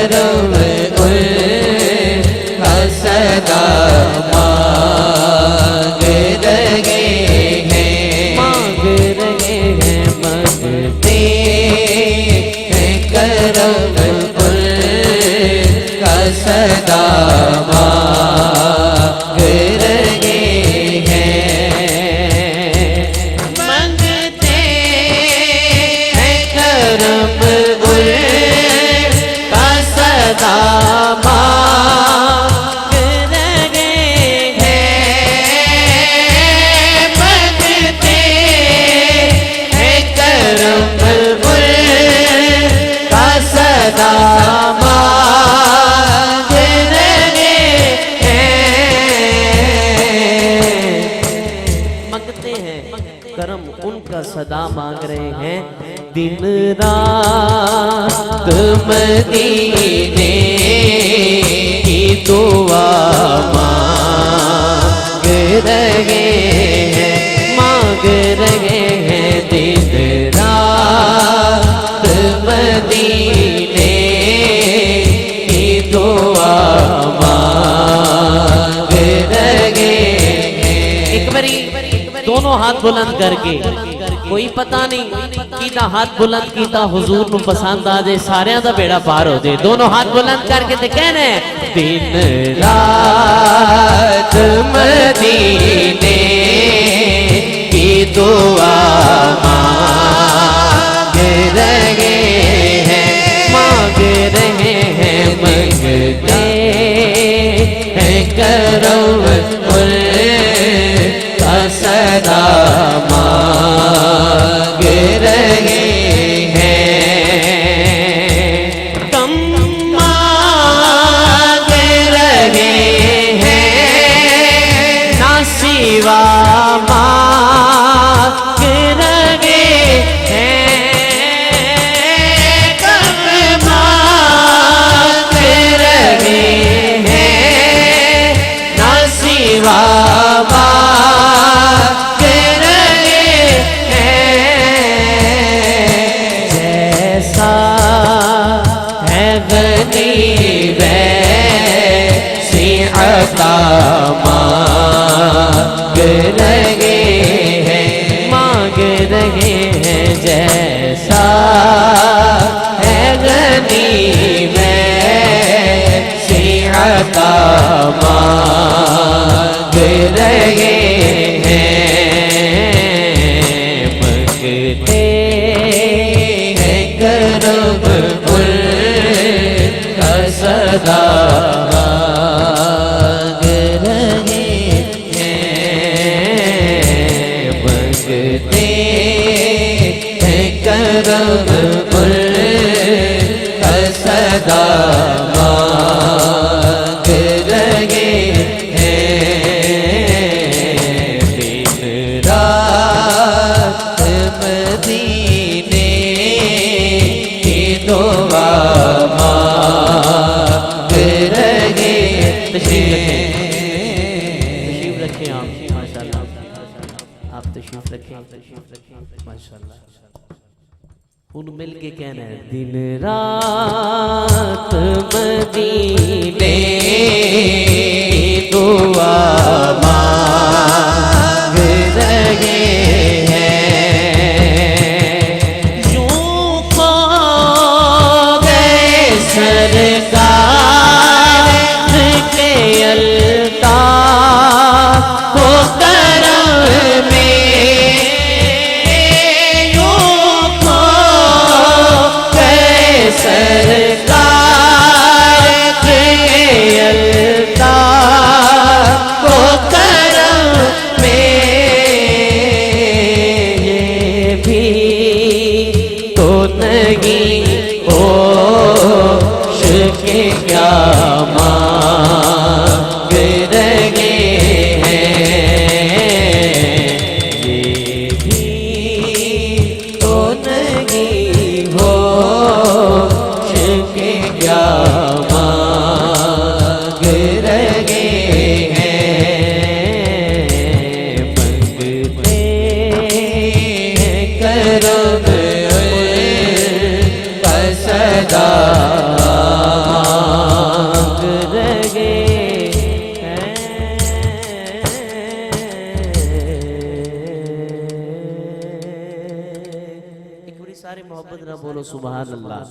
करम उनका सदा मांग रहे हैं, मांग रहे हैं, मांगते हैं करम उनका सदा मांग रहे हैं, मांगते हैं करम उनका सदा मांग रहे हैं, मांगते हैं करम उनका सदा मांग रहे हैं, मांगते हैं करम उनका सदा मांग रहे हैं। दिन रात मदीने की दुआ मांग रहे हैं, मांग रहे हैं, दिन रात मदीने की दुआ मांग रहे हैं। एक बारी दोनों हाथ बुलंद करके, कोई पता नहीं कीता हाथ बुलंद कीता हुजूर को पसंद आ जाए, सारे दा बेड़ा पार हो जाए। दोनों हाथ बुलंद करके ते कहने दिन रात मदीने की दुआ मांग रहे हैं, मांग रहे हैं, मांगते हैं करम उनका सदा मांग रहे हैं, कम मांग रहे हैं, ना सिवा मांग रहे हैं, कम मांग रहे हैं, ना सिवा मांग रहे हैं, जैसा है गनीब वैसी अता मांग रहे हैं, मांग रहे हैं, जैसा है गनीब वैसी अता मांग रहे हैं, मांगते हैं करम उनका सदा मांग रहे हैं, मांगते हैं करम उनका सदा मांग रहे हैं, दिन रात मदीने की दुआ मांग रहे हैं। तशरीफ रखें आप, माशाल्लाह आप तशरीफ रखें, माशाल्लाह। उन मिल के कहना है दिन रात मदीने की दुआ मांग रहे हैं, यूं खो गए सरकार के अल्ताफ को करम में, यूं खो गए सरकार के अल्ताफ को करम में, ये भी तो नहीं होश के क्या मांग रहे हैं, ये भी तो नहीं होश के क्या मांग रहे हैं, मांगते हैं करम उनका सदा मोहब्बत ना बोलो सुभान अल्लाह।